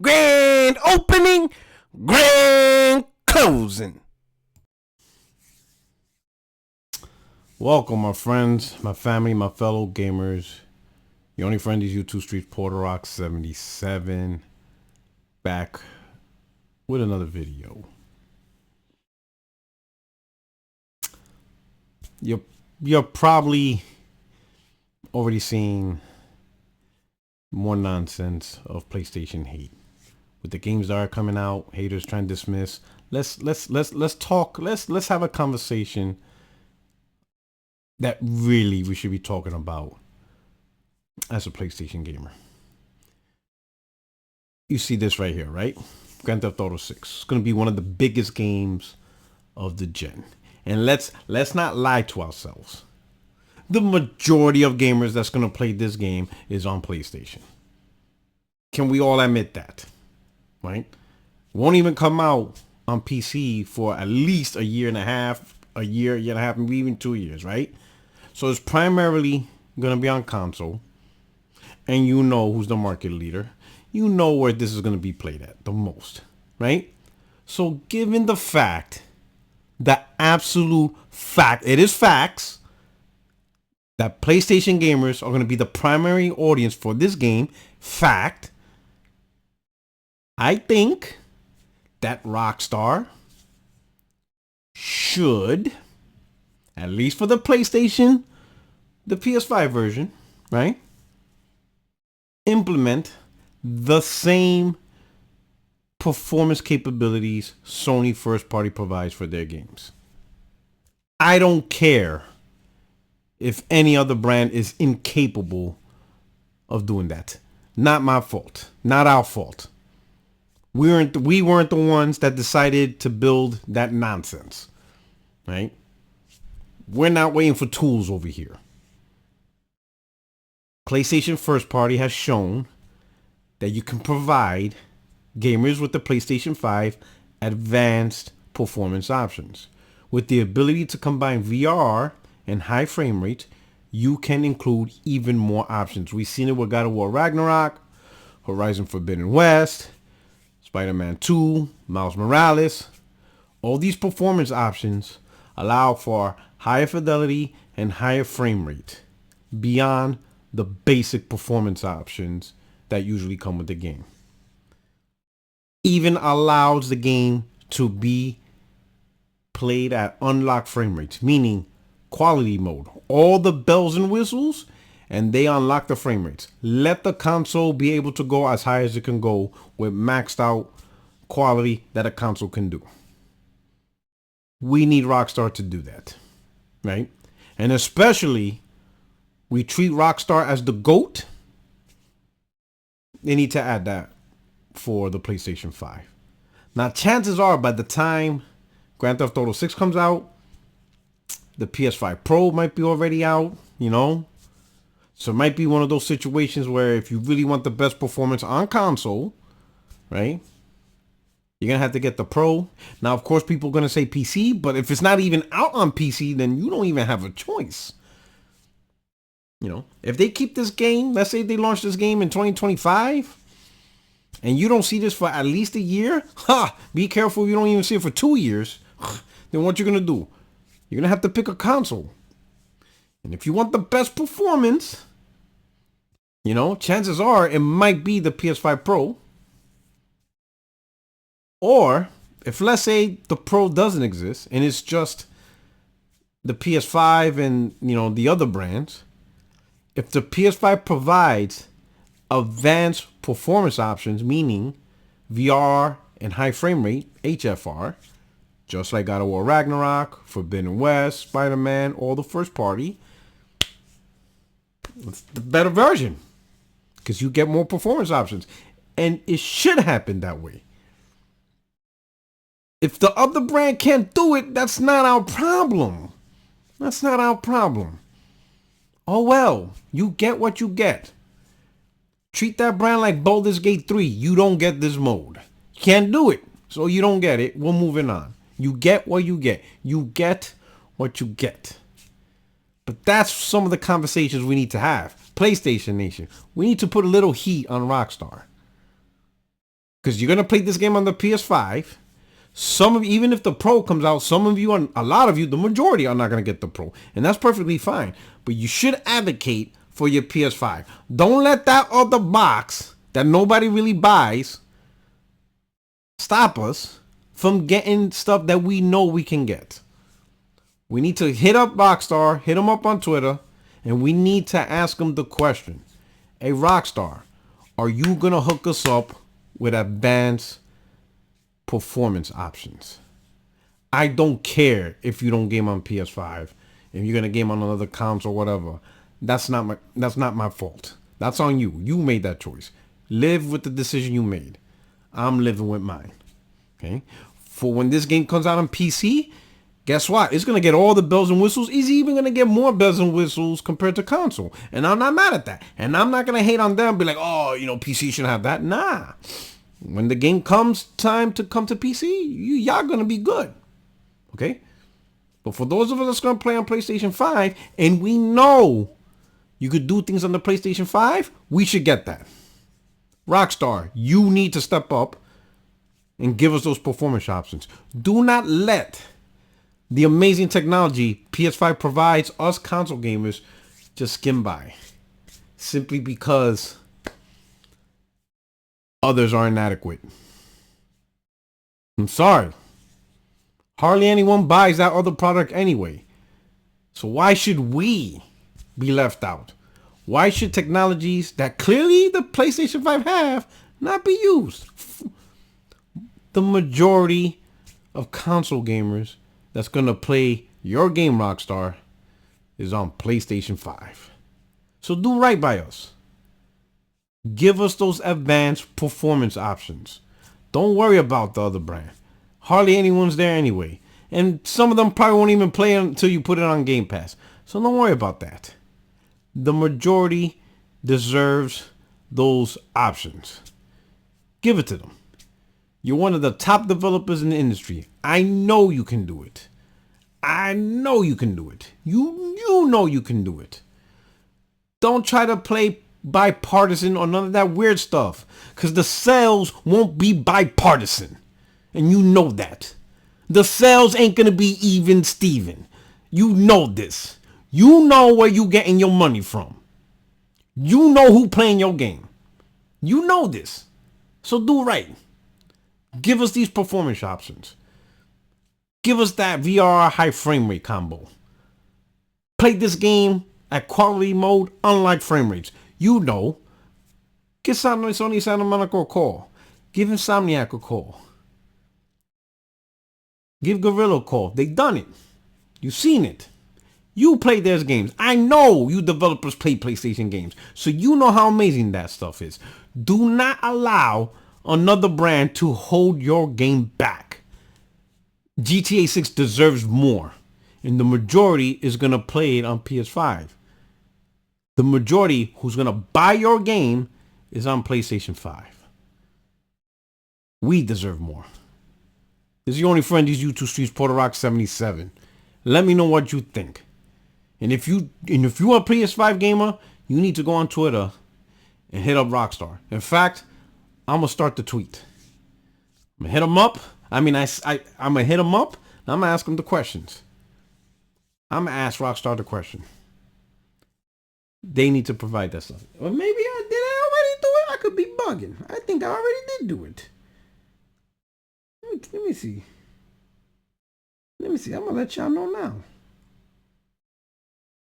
Grand opening, grand closing. Welcome, my friends, my family, my fellow gamers. Your only friend is YouTube Street Porter77, back with another video. You're probably already seen more nonsense of PlayStation hate. With the games that are coming out, haters trying to dismiss. Let's talk. Let's have a conversation that really we should be talking about as a PlayStation gamer. You see this right here, right? Grand Theft Auto 6. It's going to be one of the biggest games of the gen. And let's not lie to ourselves. The majority of gamers that's going to play this game is on PlayStation. Can we all admit that? Right? Won't even come out on PC for at least a year and a half, year and a half, maybe even 2 years, right? So it's primarily going to be on console. And you know who's the market leader. You know where this is going to be played at the most, right? So given the fact, the absolute fact, it is facts, that PlayStation gamers are going to be the primary audience for this game, fact, I think that Rockstar should, at least for the PlayStation, the PS5 version, right, implement the same performance capabilities Sony first party provides for their games. I don't care if any other brand is incapable of doing that. Not my fault. Not our fault. We weren't the ones that decided to build that nonsense, right? We're not waiting for tools over here. PlayStation first party has shown that you can provide gamers with the PlayStation 5 advanced performance options. With the ability to combine VR and high frame rate, you can include even more options. We've seen it with God of War Ragnarok, Horizon Forbidden West, Spider-Man 2, Miles Morales. All these performance options allow for higher fidelity and higher frame rate beyond the basic performance options that usually come with the game. Even allows the game to be played at unlocked frame rates, meaning quality mode, all the bells and whistles, and they unlock the frame rates. Let the console be able to go as high as it can go with maxed out quality that a console can do. We need Rockstar to do that, right? And especially, we treat Rockstar as the GOAT. They need to add that for the PlayStation 5. Now, chances are by the time Grand Theft Auto 6 comes out, the PS5 Pro might be already out, you know? So it might be one of those situations where if you really want the best performance on console, right, you're going to have to get the Pro. Now, of course, people are going to say PC, but if it's not even out on PC, then you don't even have a choice. You know, if they keep this game, let's say they launch this game in 2025, and you don't see this for at least a year, be careful you don't even see it for 2 years, then what you're going to do? You're going to have to pick a console. And if you want the best performance, you know, chances are it might be the PS5 Pro. Or if, let's say, the Pro doesn't exist and it's just the PS5 and, you know, the other brands, if the PS5 provides advanced performance options, meaning VR and high frame rate, HFR, just like God of War Ragnarok, Forbidden West, Spider-Man, all the first party, it's the better version because you get more performance options. And it should happen that way. If the other brand can't do it, that's not our problem. That's not our problem. Oh well, you get what you get. Treat that brand like Baldur's Gate 3. You don't get this mode. You can't do it, so you don't get it. We're moving on. You get what you get. You get what you get. But that's some of the conversations we need to have. PlayStation Nation, we need to put a little heat on Rockstar. Because you're gonna play this game on the PS5. Some of, even if the Pro comes out, some of you, a lot of you, the majority are not gonna get the Pro, and that's perfectly fine. But you should advocate for your PS5. Don't let that other box that nobody really buys stop us from getting stuff that we know we can get. We need to hit up Rockstar, hit them up on Twitter, and we need to ask them the question: hey, Rockstar, are you gonna hook us up with advanced performance options? I don't care if you don't game on PS5, if you're gonna game on another console or whatever. That's not my fault. That's on you. You made that choice. Live with the decision you made. I'm living with mine. Okay. For when this game comes out on PC, guess what? It's gonna get all the bells and whistles. It's even gonna get more bells and whistles compared to console. And I'm not mad at that. And I'm not gonna hate on them and be like, oh, PC should have that. Nah. When the game comes time to come to PC, y'all gonna be good. Okay? But for those of us that's gonna play on PlayStation 5, and we know you could do things on the PlayStation 5, we should get that. Rockstar, you need to step up and give us those performance options. Do not let the amazing technology PS5 provides us console gamers just skim by simply because others are inadequate. I'm sorry. Hardly anyone buys that other product anyway. So why should we be left out? Why should technologies that clearly the PlayStation 5 have not be used? The majority of console gamers that's going to play your game, Rockstar, is on PlayStation 5. So do right by us. Give us those advanced performance options. Don't worry about the other brand. Hardly anyone's there anyway. And some of them probably won't even play until you put it on Game Pass. So don't worry about that. The majority deserves those options. Give it to them. You're one of the top developers in the industry. I know you can do it. I know you can do it. You know you can do it. Don't try to play bipartisan or none of that weird stuff, because the sales won't be bipartisan. And you know that. The sales ain't going to be even Steven. You know this. You know where you getting your money from. You know who playing your game. You know this. So do right. Give us these performance options. Give us that VR high frame rate combo. Play this game at quality mode, unlike frame rates. You know. Give Sony Santa Monica a call. Give Insomniac a call. Give Gorilla a call. They done it. You've seen it. You play their games. I know you developers play PlayStation games, so you know how amazing that stuff is. Do not allow another brand to hold your game back. GTA6 deserves more, and the majority is going to play it on PS5. The majority who's going to buy your game is on PlayStation 5. We deserve more. This is your only friend, these YouTube streets, Puerto77. Let me know what you think. And if you're a PS5 gamer, you need to go on Twitter and hit up Rockstar. In fact, I'm gonna start the tweet. I'm gonna hit them up. I'm gonna hit them up. And I'm gonna ask them the questions. I'm gonna ask Rockstar the question. They need to provide that stuff. Or maybe I already do it. I could be bugging. I think I already did do it. Let me see. I'm gonna let y'all know now.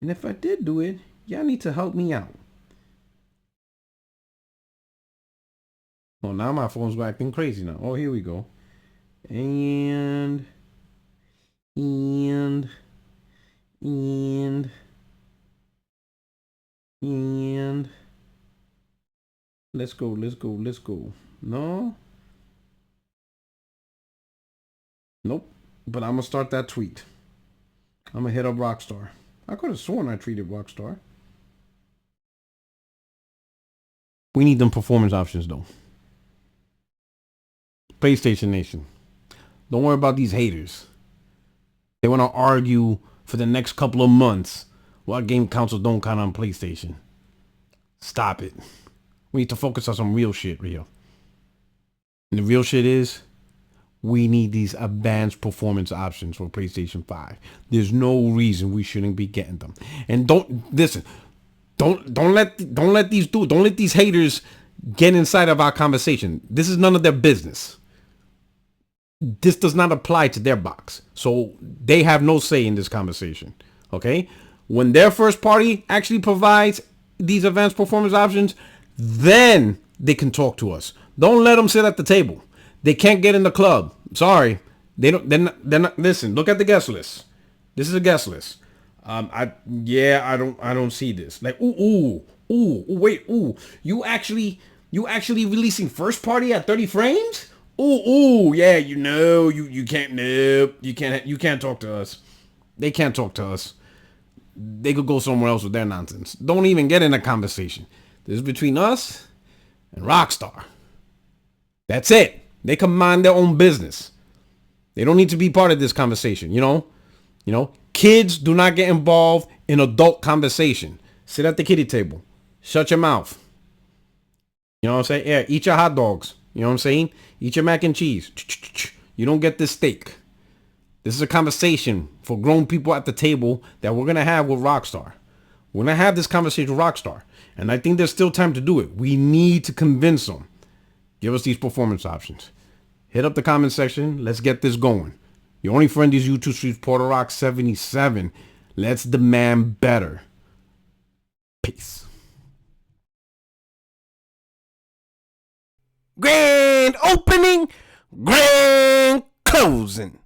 And if I did do it, y'all need to help me out. Oh, now my phone's acting crazy now. Oh, here we go. And let's go. No. Nope. But I'm gonna start that tweet. I'm gonna hit up Rockstar. I could have sworn I treated Rockstar. We need them performance options though. PlayStation Nation. Don't worry about these haters. They want to argue for the next couple of months why game consoles don't count on PlayStation. Stop it. We need to focus on some real shit, Rio. And the real shit is, we need these advanced performance options for PlayStation 5. There's no reason we shouldn't be getting them. And don't listen. Don't let these haters get inside of our conversation. This is none of their business. This does not apply to their box. So they have no say in this conversation. Okay? When their first party actually provides these advanced performance options, then they can talk to us. Don't let them sit at the table. They can't get in the club. Sorry. They don't. They're not. Listen. Look at the guest list. This is a guest list. I don't see this. Like, wait, You actually releasing first party at 30 frames? Yeah. You can't. Nope. You can't talk to us. They can't talk to us. They could go somewhere else with their nonsense. Don't even get in a conversation. This is between us and Rockstar. That's it. They can mind their own business. They don't need to be part of this conversation, you know? Kids do not get involved in adult conversation. Sit at the kiddie table. Shut your mouth. You know what I'm saying? Yeah, eat your hot dogs. You know what I'm saying? Eat your mac and cheese. You don't get this steak. This is a conversation for grown people at the table that we're going to have with Rockstar. We're going to have this conversation with Rockstar. And I think there's still time to do it. We need to convince them. Give us these performance options. Hit up the comment section. Let's get this going. Your only friend is YouTube Streets Puerto77. Let's demand better. Peace. Grand opening, grand closing.